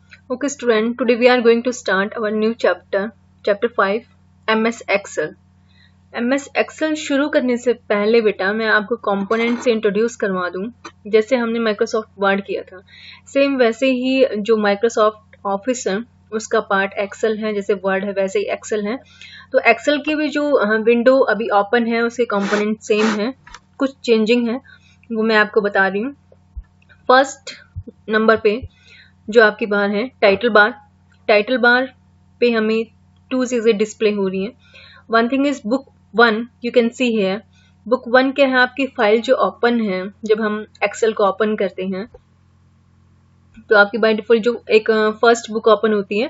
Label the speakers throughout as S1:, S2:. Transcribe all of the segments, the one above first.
S1: Okay student, today we are going to start our new chapter 5 MS Excel. MS Excel शुरू करने से पहले बेटा मैं आपको कंपोनेंट से इंट्रोड्यूस करवा दूं। जैसे हमने माइक्रोसॉफ्ट वर्ड किया था सेम वैसे ही जो माइक्रोसॉफ्ट ऑफिस है उसका पार्ट एक्सेल है, जैसे वर्ड है वैसे ही एक्सेल है। तो एक्सेल की भी जो विंडो अभी ओपन है उसके कंपोनेंट सेम है, कुछ चेंजिंग है वो मैं आपको बता रही हूँ। फर्स्ट नंबर पे जो आपकी बार है टाइटल बार पे हमें टू चीज़ें डिस्प्ले हो रही हैं। One thing is book one, you can see here book one क्या है, आपकी फाइल जो ओपन है जब हम एक्सेल को ओपन करते हैं तो आपकी बाय डिफॉल्ट जो एक फर्स्ट बुक ओपन होती है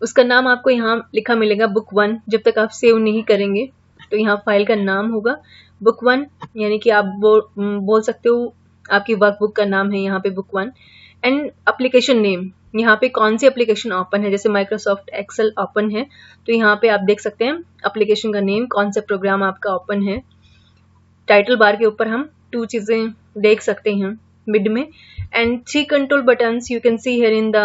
S1: उसका नाम आपको यहाँ लिखा मिलेगा बुक वन। जब तक आप सेव नहीं करेंगे तो यहाँ फाइल का नाम होगा बुक वन, यानी कि आप बोल सकते हो आपकी वर्कबुक का नाम है यहाँ पे book one. And application name, यहाँ पे कौन सी एप्लीकेशन ओपन है, जैसे माइक्रोसॉफ्ट एक्सेल ओपन है तो यहाँ पे आप देख सकते हैं एप्लीकेशन का नेम, कौन सा प्रोग्राम आपका ओपन है। टाइटल बार के ऊपर हम टू चीज़ें देख सकते हैं मिड में, and 3 control buttons you can see here in the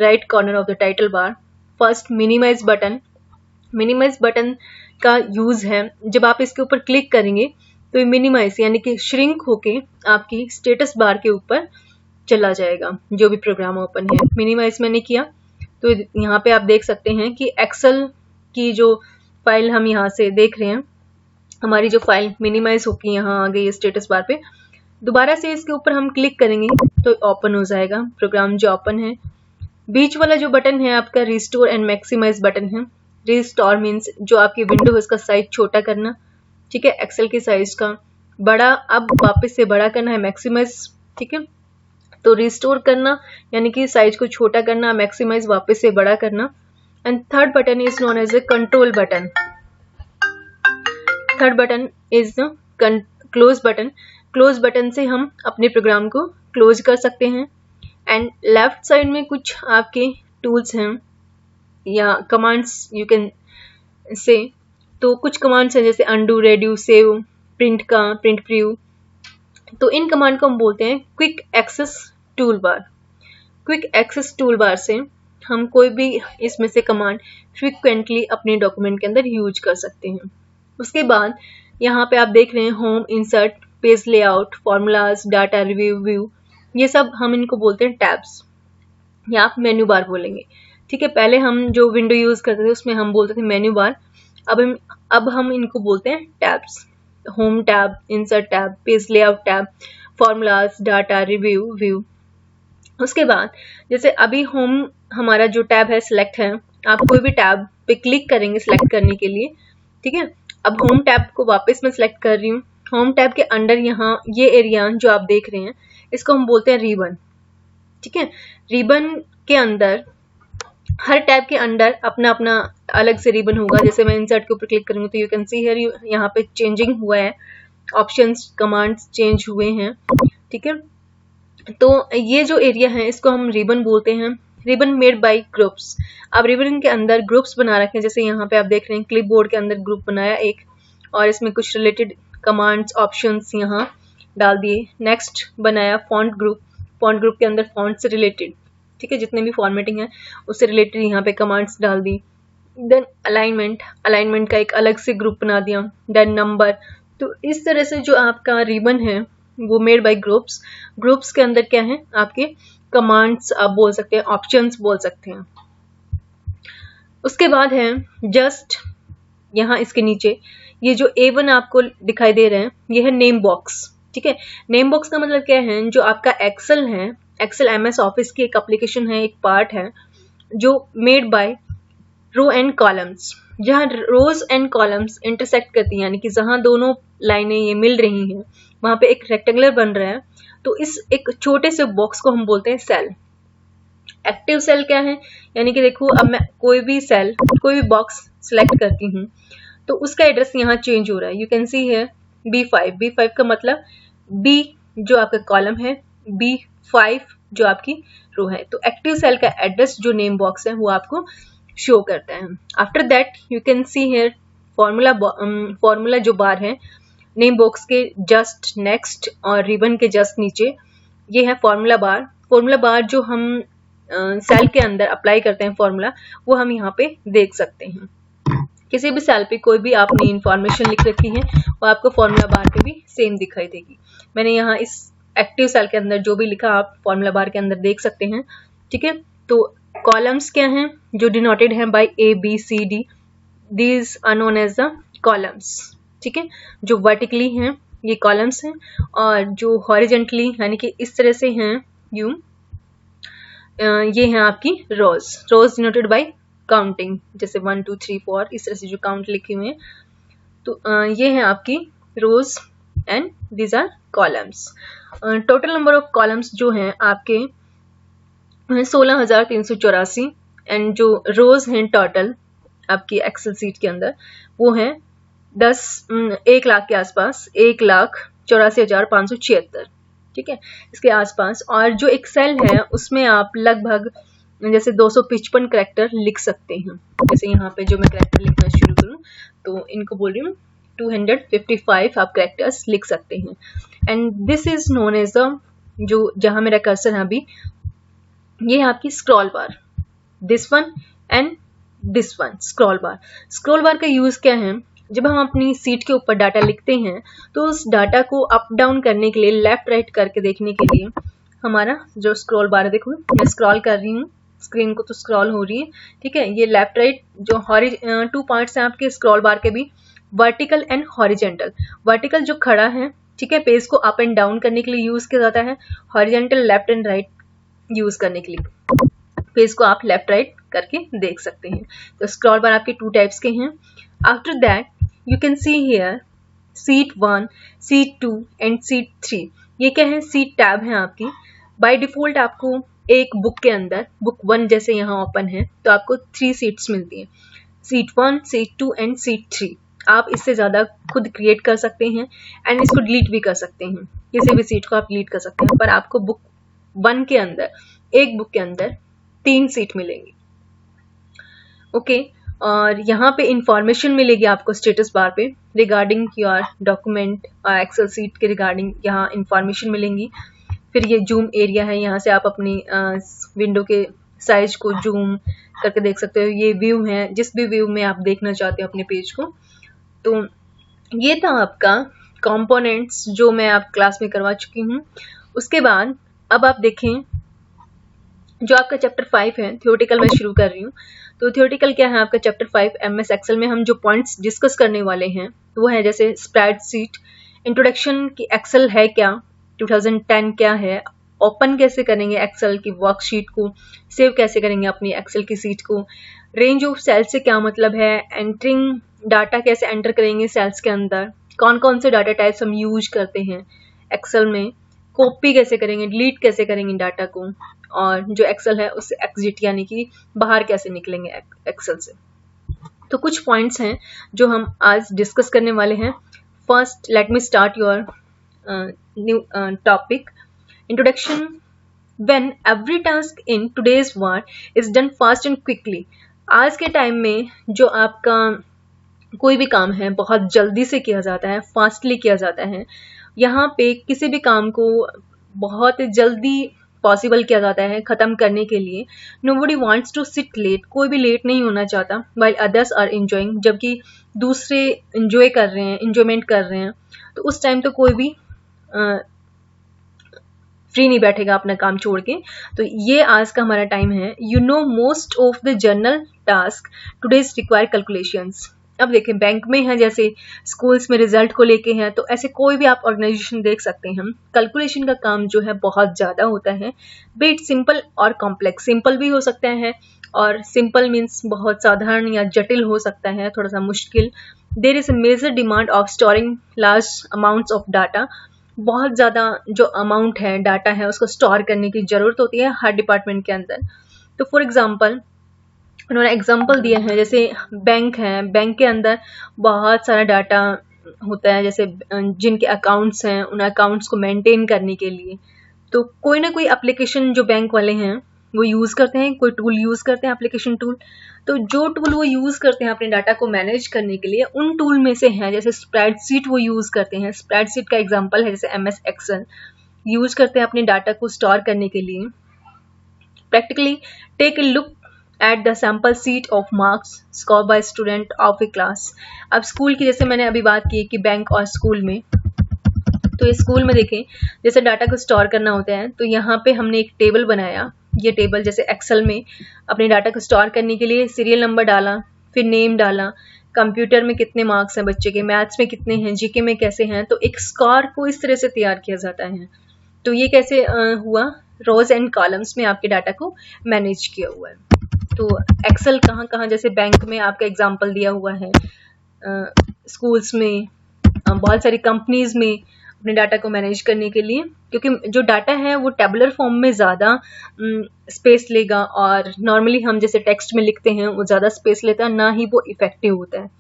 S1: right corner of the title bar. First minimise button का यूज है, जब आप इसके ऊपर क्लिक करेंगे तो ये मिनिमाइज यानी कि श्रिंक होके आपकी स्टेटस बार के ऊपर चला जाएगा जो भी प्रोग्राम ओपन है। मिनिमाइज मैंने किया तो यहाँ पे आप देख सकते हैं कि एक्सेल की जो फाइल हम यहाँ से देख रहे हैं, हमारी जो फाइल मिनिमाइज होकर यहाँ आ गई स्टेटस बार पे। दोबारा से इसके ऊपर हम क्लिक करेंगे तो ओपन हो जाएगा प्रोग्राम जो ओपन है। बीच वाला जो बटन है आपका रिस्टोर एंड मैक्सिमाइज बटन है। रिस्टोर मीन्स जो आपकी विंडो है उसका साइज छोटा करना, ठीक है, एक्सेल के साइज का बड़ा अब वापस से बड़ा करना है मैक्सिमाइज, ठीक है। तो रिस्टोर करना यानी कि साइज को छोटा करना, मैक्सिमाइज वापस से बड़ा करना। And third button is known as a control button. Third button is close button. Close button से हम अपने प्रोग्राम को क्लोज कर सकते हैं। एंड लेफ्ट साइड में कुछ आपके टूल्स हैं या कमांड्स यू कैन से, तो कुछ कमांड्स हैं जैसे undo, redo, save, print preview. तो इन कमांड को हम बोलते हैं quick access tool bar. Quick access tool bar से हम कोई भी इसमें से कमांड फ्रिक्वेंटली अपने डॉक्यूमेंट के अंदर यूज कर सकते हैं। उसके बाद यहाँ पे आप देख रहे हैं home, insert, page layout, formulas, data review, view, ये सब हम इनको बोलते हैं टैब्स या आप मेन्यू बार बोलेंगे, ठीक है। पहले हम जो विंडो यूज करते थे उसमें हम बोलते थे मेन्यू बार, अब हम इनको बोलते हैं tabs. Home tab, insert tab, page layout tab, formulas, data review, view. उसके बाद जैसे अभी होम हमारा जो टैब है सिलेक्ट है, आप कोई भी टैब पे क्लिक करेंगे सिलेक्ट करने के लिए, ठीक है। अब होम टैब को वापस मैं सिलेक्ट कर रही हूँ। होम टैब के अंडर यहाँ ये एरिया जो आप देख रहे हैं इसको हम बोलते हैं रिबन, ठीक है। रिबन के अंदर हर टैब के अंदर अपना अपना अलग से रिबन होगा। जैसे मैं इंसर्ट के ऊपर क्लिक करूंगी तो यू कैन सी हियर यहाँ पे चेंजिंग हुआ है, ऑप्शंस कमांड्स चेंज हुए हैं, ठीक है। तो ये जो एरिया है इसको हम रिबन बोलते हैं। Ribbon made by groups. अब रिबन के अंदर ग्रुप्स बना रखे हैं, जैसे यहाँ पे आप देख रहे हैं क्लिपबोर्ड के अंदर ग्रुप बनाया एक, और इसमें कुछ रिलेटेड कमांड्स ऑप्शंस यहाँ डाल दिए। नेक्स्ट बनाया फॉन्ट ग्रुप, फॉन्ट ग्रुप के अंदर फॉन्ट से रिलेटेड, ठीक है, जितने भी फॉर्मेटिंग है उससे रिलेटेड यहाँ पे कमांड्स डाल दी। देन अलाइनमेंट का एक अलग से ग्रुप बना दिया। Then number. तो इस तरह से जो आपका रिबन है वो मेड बाय ग्रुप्स के अंदर क्या है आपके कमांड्स आप बोल सकते हैं, ऑप्शंस बोल सकते हैं। उसके बाद है जस्ट यहाँ इसके नीचे ये जो A1 आपको दिखाई दे रहे हैं ये है नेम बॉक्स, ठीक है। नेम बॉक्स का मतलब क्या है, जो आपका एक्सेल है, एक्सेल MS ऑफिस की एक एप्लीकेशन है, एक पार्ट है जो made by row and columns, जहाँ रोज एंड कॉलम्स इंटरसेक्ट करती हैं, यानी कि जहाँ दोनों लाइनें ये मिल रही हैं वहां पे एक रेक्टेंगुलर बन रहा है। तो इस एक छोटे से बॉक्स को हम बोलते हैं सेल। एक्टिव सेल क्या है, यानी कि देखो अब मैं कोई भी सेल, कोई भी बॉक्स सिलेक्ट करती हूँ तो उसका एड्रेस यहाँ चेंज हो रहा है। यू कैन सी है B5 का मतलब B जो आपका कॉलम है, B5 जो आपकी रो है। तो एक्टिव सेल का एड्रेस जो नेम बॉक्स है वो आपको शो करता है। After that you can see here formula जो बार है नेम बॉक्स के जस्ट नेक्स्ट और रिबन के जस्ट नीचे ये है फॉर्मूला बार। फॉर्मूला बार जो हम सेल के अंदर अप्लाई करते हैं फॉर्मूला, वो हम यहाँ पे देख सकते हैं। किसी भी सेल पे कोई भी आपने इंफॉर्मेशन लिख रखी है वो आपको फॉर्मूला बार पे भी सेम दिखाई देगी। मैंने यहाँ इस एक्टिव सेल के अंदर जो भी लिखा आप फॉर्मूला बार के अंदर देख सकते हैं, ठीक है। तो कॉलम्स क्या हैं जो डिनोटेड हैं by A B C D, these are known as the columns, ठीक है। जो वर्टिकली हैं ये कॉलम्स हैं, और जो हॉरिजेंटली यानी कि इस तरह से हैं ये हैं आपकी रोज। रोज डिनोटेड बाय काउंटिंग, जैसे 1 2 3 4 इस तरह से जो काउंट लिखे हुए हैं, तो ये हैं आपकी rows and these are columns. Total number of columns जो हैं आपके 16,384, एंड जो रोज हैं टोटल आपकी एक्सेल सीट के अंदर वो हैं 1 लाख के आसपास, 1,84,576, ठीक है, इसके आसपास। और जो एक सेल है उसमें आप लगभग जैसे 255 कैरेक्टर लिख सकते हैं। जैसे यहाँ पे जो मैं कैरेक्टर लिखना शुरू करूँ तो इनको बोल रही हूँ 255 आप कैरेक्टर्स लिख सकते हैं। And this is known as the, जो जहाँ मेरा कर्सर है अभी, ये है आपकी scroll bar, this one and this one, scroll bar. Scroll bar का यूज क्या है, जब हम अपनी सीट के ऊपर डाटा लिखते हैं तो उस डाटा को अप डाउन करने के लिए, लेफ्ट राइट करके देखने के लिए हमारा जो स्क्रॉल बार है, देखो मैं स्क्रॉल कर रही हूँ स्क्रीन को तो स्क्रॉल हो रही है, ठीक है। ये लेफ्ट राइट जो टू पार्ट्स हैं आपके स्क्रॉल बार के भी, वर्टिकल एंड हॉरिजेंटल। वर्टिकल जो खड़ा है, ठीक है, पेज को अप एंड डाउन करने के लिए यूज किया जाता है। Horizontal left and right use करने के लिए, पेज को आप लेफ्ट राइट करके देख सकते हैं। तो स्क्रॉल बार आपके 2 टाइप्स के हैं। After that you can see here seat 1, seat 2 and seat 3। ये क्या है, सीट टैब है आपकी। बाय डिफॉल्ट आपको एक बुक के अंदर, बुक 1 जैसे यहाँ ओपन है तो आपको 3 सीट्स मिलती हैं, सीट 1, सीट 2 एंड सीट 3। आप इससे ज़्यादा खुद क्रिएट कर सकते हैं एंड इसको डिलीट भी कर सकते हैं, किसी भी सीट को आप डिलीट कर सकते हैं। पर आपको बुक 1 के अंदर, एक बुक के अंदर 3 सीट मिलेंगी, ओके। और यहाँ पे इंफॉर्मेशन मिलेगी आपको स्टेटस बार पे रिगार्डिंग योर डॉक्यूमेंट और एक्सेल सीट के रिगार्डिंग यहाँ इंफॉर्मेशन मिलेंगी। फिर ये जूम एरिया है, यहाँ से आप अपनी विंडो के साइज को जूम करके देख सकते हो। ये व्यू है, जिस भी व्यू में आप देखना चाहते हो अपने पेज को। तो ये था आपका कंपोनेंट्स जो मैं आप क्लास में करवा चुकी हूँ। उसके बाद अब आप देखें जो आपका चैप्टर 5 है, थियोरेटिकल मैं शुरू कर रही हूँ। तो थियोरेटिकल क्या है आपका चैप्टर 5 MS एक्सेल में हम जो पॉइंट्स डिस्कस करने वाले हैं वो है जैसे स्प्रेडशीट, इंट्रोडक्शन की एक्सेल है क्या, 2010 क्या है, ओपन कैसे करेंगे एक्सेल की वर्कशीट को, सेव कैसे करेंगे अपनी एक्सेल की सीट को, रेंज ऑफ सेल्स से क्या मतलब है, एंटरिंग डाटा कैसे एंटर करेंगे सेल्स के अंदर, कौन कौन से डाटा टाइप्स हम यूज करते हैं एक्सेल में, कॉपी कैसे करेंगे, डिलीट कैसे करेंगे डाटा को, और जो एक्सेल है उससे एग्जिट यानी कि बाहर कैसे निकलेंगे एक्सेल से। तो कुछ पॉइंट्स हैं जो हम आज डिस्कस करने वाले हैं। First let me start your new topic, introduction. When every task in today's world is done fast and quickly. आज के टाइम में जो आपका कोई भी काम है बहुत जल्दी से किया जाता है, फास्टली किया जाता है। यहाँ पे किसी भी काम को बहुत जल्दी पॉसिबल किया जाता है ख़त्म करने के लिए। Nobody wants to sit late, कोई भी लेट नहीं होना चाहता। वाइल अदर्स आर एंजॉइंग, जबकि दूसरे एंजॉय कर रहे हैं, एंजॉयमेंट कर रहे हैं। तो उस टाइम तो कोई भी फ्री नहीं बैठेगा अपना काम छोड़ के। तो ये आज का हमारा टाइम है। You know most of the general task today's require calculations. अब देखें बैंक में है, जैसे स्कूल्स में रिजल्ट को लेके हैं, तो ऐसे कोई भी आप ऑर्गेनाइजेशन देख सकते हैं, कैलकुलेशन का काम जो है बहुत ज़्यादा होता है। बी इट सिंपल और कॉम्प्लेक्स। सिंपल भी हो सकता है और सिंपल मीन्स बहुत साधारण या जटिल हो सकता है, थोड़ा सा मुश्किल। There is a major demand of storing large amounts of data. बहुत ज़्यादा जो अमाउंट है डाटा है उसको स्टोर करने की ज़रूरत होती है हर डिपार्टमेंट के अंदर। तो फॉर एग्जांपल उन्होंने एग्जांपल दिया है, जैसे बैंक है, बैंक के अंदर बहुत सारा डाटा होता है, जैसे जिनके अकाउंट्स हैं उन अकाउंट्स को मेंटेन करने के लिए तो कोई ना कोई एप्लीकेशन जो बैंक वाले हैं वो यूज़ करते हैं, कोई टूल यूज़ करते हैं, एप्लीकेशन टूल। तो जो टूल वो यूज़ करते हैं अपने डाटा को मैनेज करने के लिए, उन टूल में से है जैसे स्प्रेडशीट वो यूज़ करते हैं। स्प्रेडशीट का एग्जांपल है जैसे MS एक्सेल यूज़ करते हैं अपने डाटा को स्टोर करने के लिए। Practically take a look at the sample sheet of marks scored by student of a class. अब स्कूल की जैसे मैंने अभी बात की कि बैंक और स्कूल में, तो इस स्कूल में देखें जैसे डाटा को स्टोर करना होता है, तो यहाँ पे हमने एक टेबल बनाया। ये टेबल जैसे एक्सेल में अपने डाटा को स्टोर करने के लिए सीरियल नंबर डाला, फिर नेम डाला, कंप्यूटर में कितने मार्क्स हैं बच्चे के, मैथ्स में कितने हैं, जीके में कैसे हैं, तो एक स्कोर को इस तरह से तैयार किया जाता है। तो ये कैसे हुआ, रोज एंड कॉलम्स में आपके डाटा को मैनेज किया हुआ है। तो एक्सेल कहाँ कहाँ, जैसे बैंक में आपका एग्जांपल दिया हुआ है, स्कूल्स में, बहुत सारी कंपनीज में अपने डाटा को मैनेज करने के लिए, क्योंकि जो डाटा है वो टेबुलर फॉर्म में ज़्यादा स्पेस लेगा और नॉर्मली हम जैसे टेक्स्ट में लिखते हैं वो ज़्यादा स्पेस लेता है, ना ही वो इफेक्टिव होता है।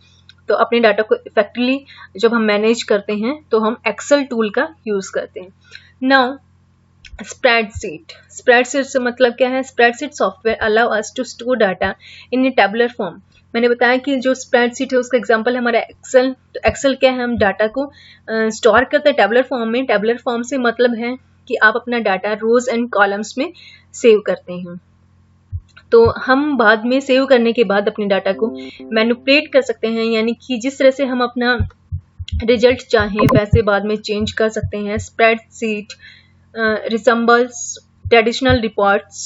S1: तो अपने डाटा को इफेक्टिवली जब हम मैनेज करते हैं तो हम एक्सेल टूल का यूज़ करते हैं। नाउ स्प्रेडशीट, स्प्रेडशीट से मतलब क्या है, spreadsheet software allow us to store data in a tabular form. मैंने बताया कि जो स्प्रेडशीट है उसका एग्जांपल है हमारा एक्सेल। तो एक्सेल क्या है, हम डाटा को स्टोर करते हैं टेबुलर फॉर्म में। टेबुलर फॉर्म से मतलब है कि आप अपना डाटा रोज एंड कॉलम्स में सेव करते हैं। तो हम बाद में सेव करने के बाद अपने डाटा को मैनिपुलेट कर सकते हैं, यानी कि जिस तरह से हम अपना रिजल्ट चाहें वैसे बाद में चेंज कर सकते हैं। Spreadsheet resembles traditional reports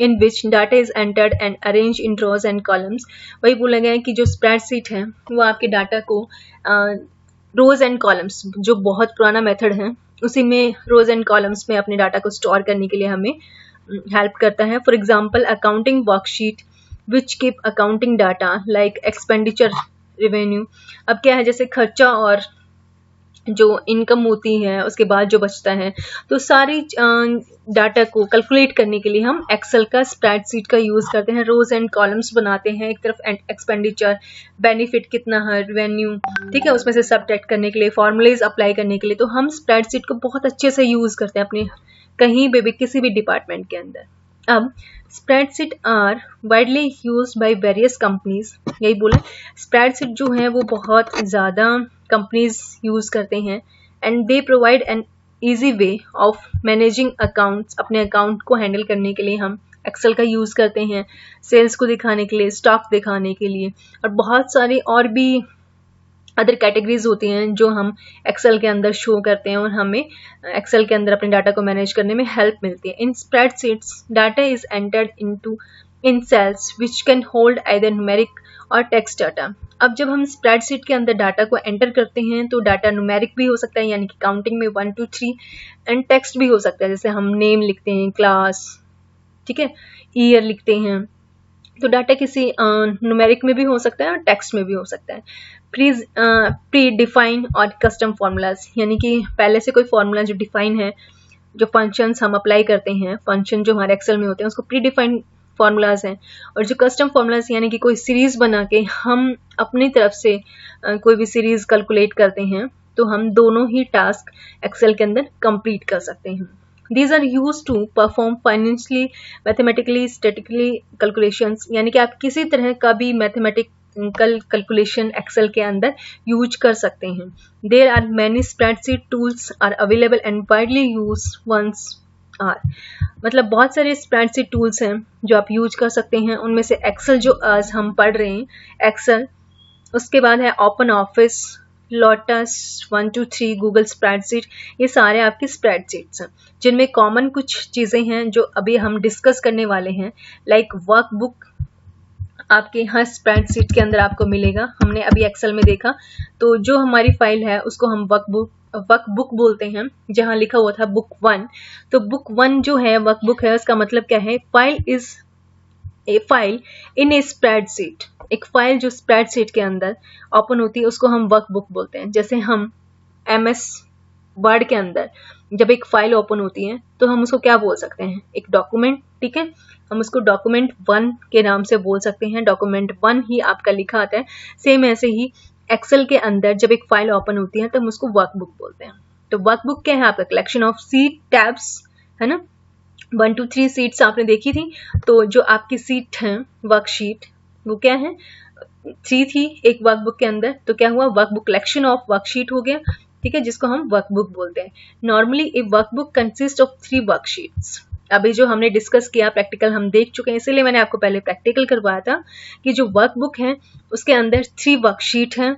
S1: in which data is entered and arranged in rows and columns। वही बोला गया है कि जो स्प्रेडशीट है वो आपके डाटा को रोज एंड कॉलम्स, जो बहुत पुराना मेथड है, उसी में रोज एंड कॉलम्स में अपने डाटा को स्टोर करने के लिए हमें हेल्प करता है। For example accounting worksheet which keep accounting data like expenditure, revenue. अब क्या है, जैसे खर्चा और जो इनकम होती है उसके बाद जो बचता है, तो सारी डाटा को कैलकुलेट करने के लिए हम एक्सेल का स्प्रेडशीट का यूज़ करते हैं। रोज एंड कॉलम्स बनाते हैं, एक तरफ एक्सपेंडिचर, बेनिफिट कितना है, रेवेन्यू, ठीक है, उसमें से सबट्रैक्ट करने के लिए, फॉर्मूलेज अप्लाई करने के लिए। तो हम स्प्रेडशीट को बहुत अच्छे से यूज़ करते हैं अपने कहीं भी किसी भी डिपार्टमेंट के अंदर। अब spreadsheet are widely used by various companies, यही बोला, स्प्रेडशीट जो है वो बहुत ज़्यादा कंपनीज यूज़ करते हैं। And they provide an easy way of managing accounts, अपने अकाउंट को हैंडल करने के लिए हम एक्सेल का यूज़ करते हैं, सेल्स को दिखाने के लिए, स्टॉक दिखाने के लिए, और बहुत सारी और भी अदर कैटेगरीज होती हैं जो हम एक्सेल के अंदर शो करते हैं और हमें एक्सेल के अंदर अपने डाटा को मैनेज करने में हेल्प मिलती है। In spreadsheets data is entered in cells which can hold either numeric or text data. अब जब हम स्प्रेडशीट के अंदर डाटा को एंटर करते हैं तो डाटा न्यूमेरिक भी हो सकता है, यानी कि काउंटिंग में 1 2 3, एंड टेक्स्ट भी हो सकता है, जैसे हम नेम लिखते हैं, क्लास, ठीक है, ईयर लिखते हैं। तो डाटा किसी न्यूमेरिक में भी हो सकता है और टेक्स्ट में भी हो सकता है। प्री डिफाइन और कस्टम फार्मूलाज, यानी कि पहले से कोई फार्मूला जो डिफाइन है, जो फंक्शंस हम अप्लाई करते हैं, फंक्शन जो हमारे एक्सेल में होते हैं उसको प्री डिफाइन फार्मूलाज हैं। और जो कस्टम फार्मूलाज यानी कि कोई सीरीज बना के हम अपनी तरफ से कोई भी सीरीज कैलकुलेट करते हैं, तो हम दोनों ही टास्क एक्सेल के अंदर कंप्लीट कर सकते हैं। These are used to perform financially, mathematically, statistically calculations, यानी कि आप किसी तरह का भी मैथमेटिकल कैलकुलेशन एक्सेल के अंदर यूज कर सकते हैं। There are many spreadsheet tools are available and widely used ones are, मतलब बहुत सारे स्प्रेडशीट टूल्स हैं जो आप यूज कर सकते हैं। उनमें से एक्सेल जो आज हम पढ़ रहे हैं, एक्सेल, उसके बाद है open office, lotus, 1 2 3, Google spreadsheet, ये सारे आपके स्प्रेडशीट्स हैं जिनमें कॉमन कुछ चीज़ें हैं जो अभी हम डिस्कस करने वाले हैं। लाइक वर्कबुक आपके हर स्प्रेडशीट के अंदर आपको मिलेगा। हमने अभी एक्सेल में देखा, तो जो हमारी फाइल है उसको हम वर्कबुक बोलते हैं, जहाँ लिखा हुआ था बुक 1। तो बुक 1 जो है वर्कबुक है, उसका मतलब क्या है, file is a file in A spreadsheet. एक फाइल जो स्प्रेडशीट के अंदर ओपन होती है उसको हम वर्कबुक बोलते हैं। जैसे हम MS वर्ड के अंदर जब एक फाइल ओपन होती है तो हम उसको क्या बोल सकते हैं, एक डॉक्यूमेंट, ठीक है, हम उसको डॉक्यूमेंट 1 के नाम से बोल सकते हैं। डॉक्यूमेंट 1 ही आपका लिखा आता है। सेम ऐसे ही एक्सेल के अंदर जब एक फाइल ओपन होती है तो हम उसको वर्कबुक बोलते हैं। तो वर्कबुक क्या है, आपका कलेक्शन ऑफ सीट टैब्स है ना, 1 2 3 सीट्स आपने देखी थी। तो जो आपकी सीट है वर्कशीट, वो क्या है, 3 थी एक वर्कबुक के अंदर, तो क्या हुआ, वर्कबुक कलेक्शन ऑफ वर्कशीट हो गया, ठीक है, जिसको हम वर्कबुक बोलते हैं। Normally A workbook consist of 3 worksheets. अभी जो हमने डिस्कस किया प्रैक्टिकल हम देख चुके हैं, इसीलिए मैंने आपको पहले प्रैक्टिकल करवाया था कि जो वर्कबुक है उसके अंदर 3 वर्कशीट हैं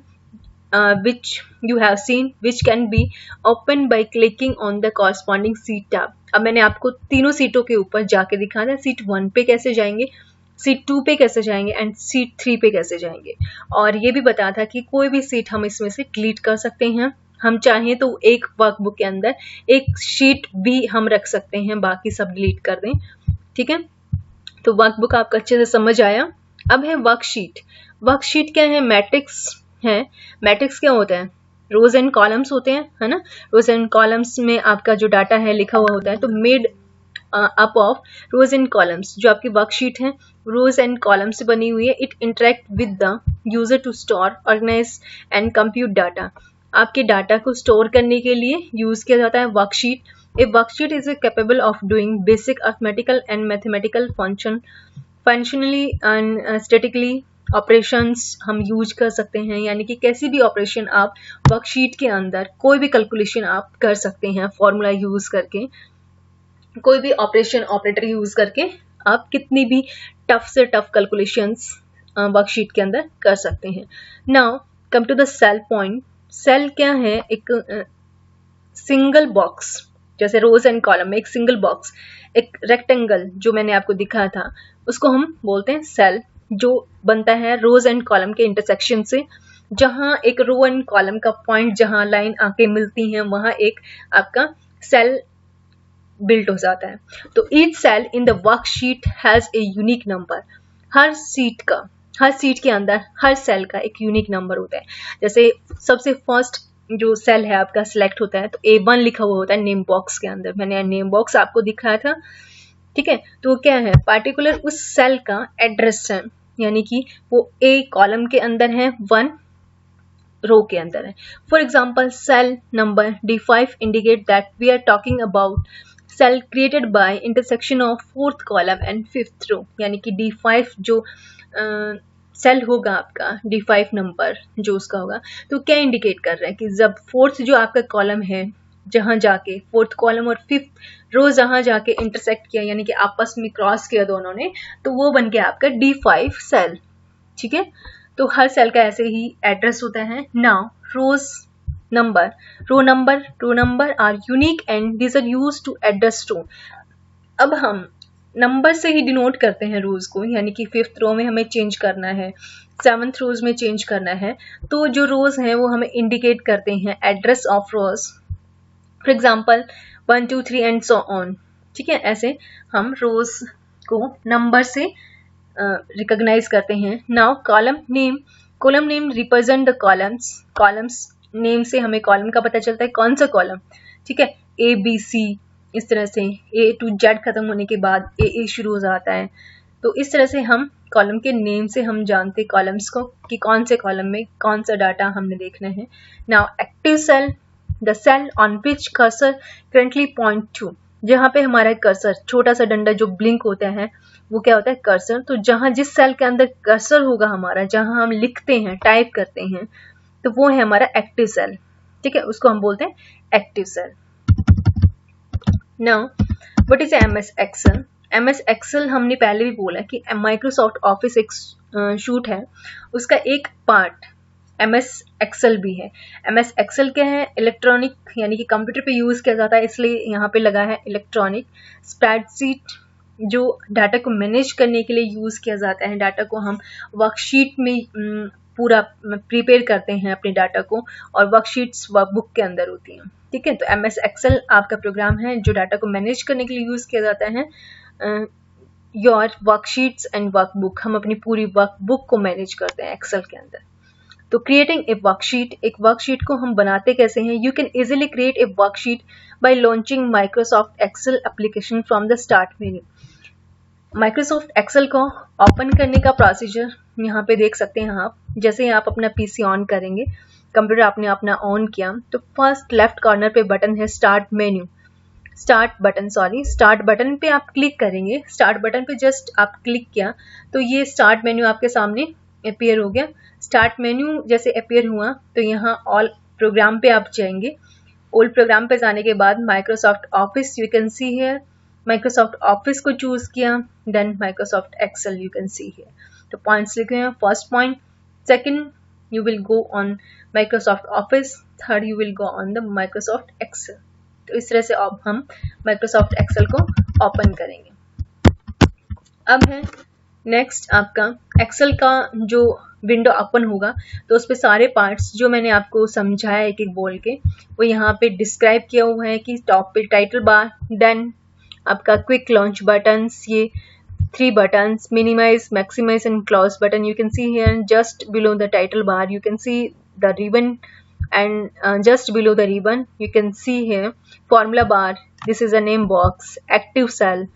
S1: which you have seen, which can be opened by clicking on the corresponding seat tab. अब मैंने आपको तीनों सीटों के ऊपर जाके दिखाना है, सीट 1 पे कैसे जाएंगे, सीट 2 पे कैसे जाएंगे एंड सीट 3 पे कैसे जाएंगे। और ये भी बताया था कि कोई भी सीट हम इसमें से डिलीट कर सकते हैं, हम चाहें तो एक वर्कबुक के अंदर एक शीट भी हम रख सकते हैं, बाकी सब डिलीट कर दें। ठीक है, तो वर्कबुक आपको अच्छे से समझ आया। अब है वर्कशीट। वर्कशीट क्या है? मैट्रिक्स है। मैट्रिक्स क्या होता है? रोज एंड कॉलम्स होते हैं, है ना। रोज एंड कॉलम्स में आपका जो डाटा है लिखा हुआ होता है, तो made up of rose and columns. जो आपकी वर्कशीट है रोज एंड कॉलम्स से बनी हुई है। It interact with the user to store, organise and compute data. आपके डाटा को स्टोर करने के लिए यूज किया जाता है worksheet. A worksheet is capable of doing basic arithmetical and mathematical functionally and statically operations हम यूज कर सकते हैं, यानी कि कैसी भी ऑपरेशन आप वर्कशीट के अंदर कोई भी कैलकुलेशन आप कर सकते हैं, फॉर्मूला यूज करके, कोई भी ऑपरेटर यूज करके आप कितनी भी टफ से टफ कैलकुलेशंस वर्कशीट के अंदर कर सकते हैं। Now come to the cell point. Cell क्या है? एक सिंगल बॉक्स, जैसे रोज एंड कॉलम में एक सिंगल बॉक्स, एक रेक्टेंगल जो मैंने आपको दिखाया था उसको हम बोलते हैं सेल, जो बनता है रोज एंड कॉलम के इंटरसेक्शन से। जहां एक रो एंड कॉलम का पॉइंट जहां लाइन आके मिलती हैं वहां एक आपका सेल बिल्ट हो जाता है। तो each cell in the worksheet has a unique number. हर सीट के अंदर हर सेल का एक यूनिक नंबर होता है। जैसे सबसे फर्स्ट जो सेल है आपका सिलेक्ट होता है तो A1 लिखा हुआ होता है नेम बॉक्स के अंदर। मैंने नेम बॉक्स आपको दिखाया था, ठीक है। तो क्या है? पार्टिकुलर उस सेल का एड्रेस है, यानी कि वो A कॉलम के अंदर है, 1 रो के अंदर है। For example cell number D5 indicate that we are talking about cell created by intersection of 4th column and 5th row, यानी कि D5 जो सेल होगा आपका, D5 नंबर जो उसका होगा, तो क्या इंडिकेट कर रहा है कि जब 4th जो आपका कॉलम है जहां जाके 4th कॉलम और 5th रो जहां जाके इंटरसेक्ट किया, यानी कि आपस में क्रॉस किया दोनों ने, तो वो बन गया आपका D5 सेल। ठीक है, तो हर सेल का ऐसे ही एड्रेस होता है। Now rows number, row number are unique and these are used to address row. अब हम नंबर से ही डिनोट करते हैं रोज को, यानी कि 5th रो में हमें चेंज करना है, 7th रोज में चेंज करना है, तो जो रोज हैं वो हमें इंडिकेट करते हैं address of rose. For example 1 2 3 and so on. ठीक है, ऐसे हम रोज को नंबर से रिकॉग्नाइज करते हैं। Now column name represent the columns name से हमें कॉलम का पता चलता है, कौन सा कॉलम। ठीक है, ABC, इस तरह से A to Z खत्म होने के बाद AA शुरू हो जाता है। तो इस तरह से हम कॉलम के नेम से हम जानते कॉलम्स को कि कौन से कॉलम में कौन सा डाटा हमने देखना है। Now active cell, the cell on which cursor currently point to. जहाँ पे हमारा कर्सर, छोटा सा डंडा जो ब्लिंक होता है, वो क्या होता है? कर्सर। तो जहाँ जिस सेल के अंदर कर्सर होगा हमारा, जहाँ हम लिखते हैं, टाइप करते हैं, तो वो है हमारा एक्टिव सेल। ठीक है, उसको हम बोलते हैं active cell. Now what is MS Excel? MS Excel हमने पहले भी बोला कि माइक्रोसॉफ्ट ऑफिस एक शूट है, उसका एक पार्ट MS एक्सेल भी है। MS एक्सेल क्या है? इलेक्ट्रॉनिक, यानी कि कंप्यूटर पे यूज किया जाता है, इसलिए यहाँ पे लगा है इलेक्ट्रॉनिक। स्प्रेडशीट जो डाटा को मैनेज करने के लिए यूज किया जाता है, डाटा को हम वर्कशीट में पूरा प्रिपेयर करते हैं अपने डाटा को, और वर्कशीट्स वर्कबुक के अंदर होती हैं। ठीक है, तो MS एक्सेल आपका प्रोग्राम है जो डाटा को मैनेज करने के लिए यूज किया जाता है। योर वर्कशीट्स एंड वर्कबुक, हम अपनी पूरी वर्कबुक को मैनेज करते हैं एक्सेल के अंदर। तो क्रिएटिंग ए वर्कशीट, एक वर्कशीट को हम बनाते कैसे हैं? You can easily create a worksheet by launching Microsoft Excel application from the start menu. Microsoft Excel को ओपन करने का प्रोसीजर यहाँ पे देख सकते हैं आप। जैसे ही आप अपना PC ऑन करेंगे, कंप्यूटर आपने अपना ऑन किया, तो फर्स्ट लेफ्ट कॉर्नर पे बटन है स्टार्ट बटन पे आप क्लिक करेंगे। स्टार्ट बटन पे जस्ट आप क्लिक किया तो ये स्टार्ट मेन्यू आपके सामने अपीयर हो गया। स्टार्ट मेन्यू जैसे अपीयर हुआ तो यहाँ ऑल प्रोग्राम पे आप जाएंगे। ऑल प्रोग्राम पे जाने के बाद Microsoft Office, you can see here Microsoft Office को चूज किया, then Microsoft Excel you can see here. तो पॉइंट्स लिखे हैं, first point, second you will go on Microsoft Office, third you will go on the Microsoft Excel. तो इस तरह से अब हम माइक्रोसॉफ्ट एक्सेल को ओपन करेंगे। अब है नेक्स्ट आपका एक्सेल का जो विंडो ओपन होगा तो उस पे सारे पार्ट्स जो मैंने आपको समझाया एक एक बोल के वो यहाँ पे डिस्क्राइब किया हुआ है कि टॉप पे टाइटल बार, देन आपका क्विक लॉन्च बटन्स, ये 3 buttons, minimize, maximize and close button you can see here. Just below the title bar you can see the ribbon, and just below the ribbon you can see here formula bar, this is a name box, active cell,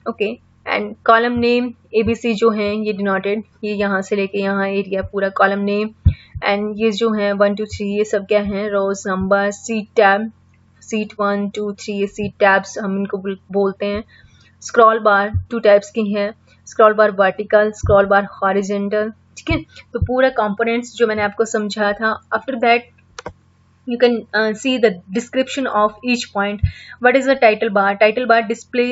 S1: okay, and column name ABC जो है ये denoted, ये यहाँ से लेके यहाँ area पूरा column name, and ये जो है 1 2 3 ये सब क्या है, rows number, seat tab, seat 1 2 3 ये seat tabs हम इनको बोलते हैं। स्क्रॉल बार 2 टाइप्स की है, स्क्रॉल बार वर्टिकल, स्क्रॉल बार हॉरिजेंटल, ठीक है। तो पूरा कंपोनेंट्स जो मैंने आपको समझाया था। After that you can see the description of each point. What is the title bar? Title bar display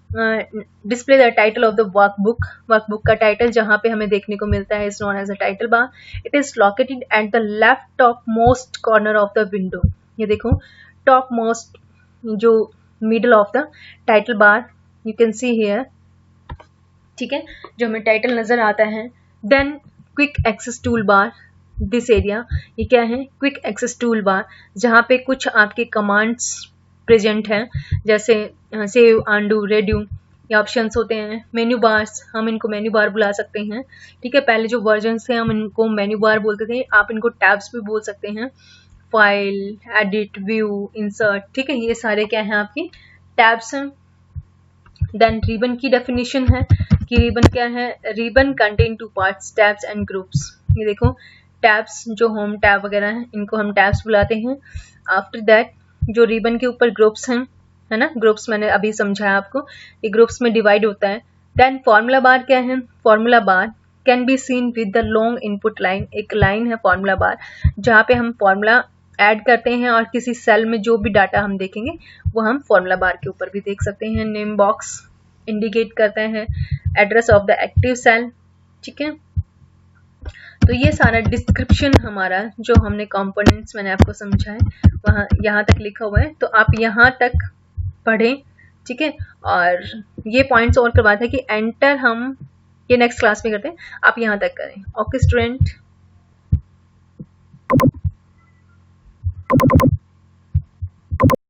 S1: the title of the workbook. Workbook का title जहाँ पे हमें देखने को मिलता है is known as a title bar. It is located at the left topmost corner of the window. ये देखो topmost जो middle of the title bar you can see here, ठीक है, जो हमें टाइटल नजर आता है। Then quick access tool bar, this area, ये क्या है, क्विक एक्सेस टूल बार, जहाँ पे कुछ आपके कमांड्स प्रेजेंट हैं, जैसे सेव, अंडू, रेड्यू, ये ऑप्शंस होते हैं। मेन्यू बार्स, हम इनको मेन्यू बार बुला सकते हैं, ठीक है। पहले जो वर्जन थे हम इनको मेन्यू बार बोलते थे, आप इनको टैब्स भी बोल सकते हैं। फाइल, एडिट, व्यू, इंसर्ट, ठीक है, ये सारे क्या हैं आपकी टैब्स हैं। देन रिबन की डेफिनेशन है कि रिबन क्या है, ribbon contain 2 parts, tabs and groups. ये देखो टैब्स जो होम टैब वगैरह हैं इनको हम टैब्स बुलाते हैं। आफ्टर दैट जो रिबन के ऊपर ग्रुप्स हैं, है ना, ग्रुप्स मैंने अभी समझाया आपको, ये ग्रुप्स में डिवाइड होता है। देन फॉर्मूला बार क्या है, formula bar can be seen with the long input line, एक लाइन है फॉर्मूला बार जहाँ पे हम फॉर्मूला ऐड करते हैं और किसी सेल में जो भी डाटा हम देखेंगे वो हम फॉर्मूला बार के ऊपर भी देख सकते हैं। नेम बॉक्स इंडिकेट करते हैं address of the active cell, ठीक है। तो ये सारा डिस्क्रिप्शन हमारा जो हमने कंपोनेंट्स मैंने आपको समझाए वहाँ यहाँ तक लिखा हुआ है, तो आप यहाँ तक पढ़ें, ठीक है। और ये पॉइंट्स और करवाते हैं कि एंटर हम ये नेक्स्ट क्लास में करते हैं, आप यहाँ तक करें। Okay student.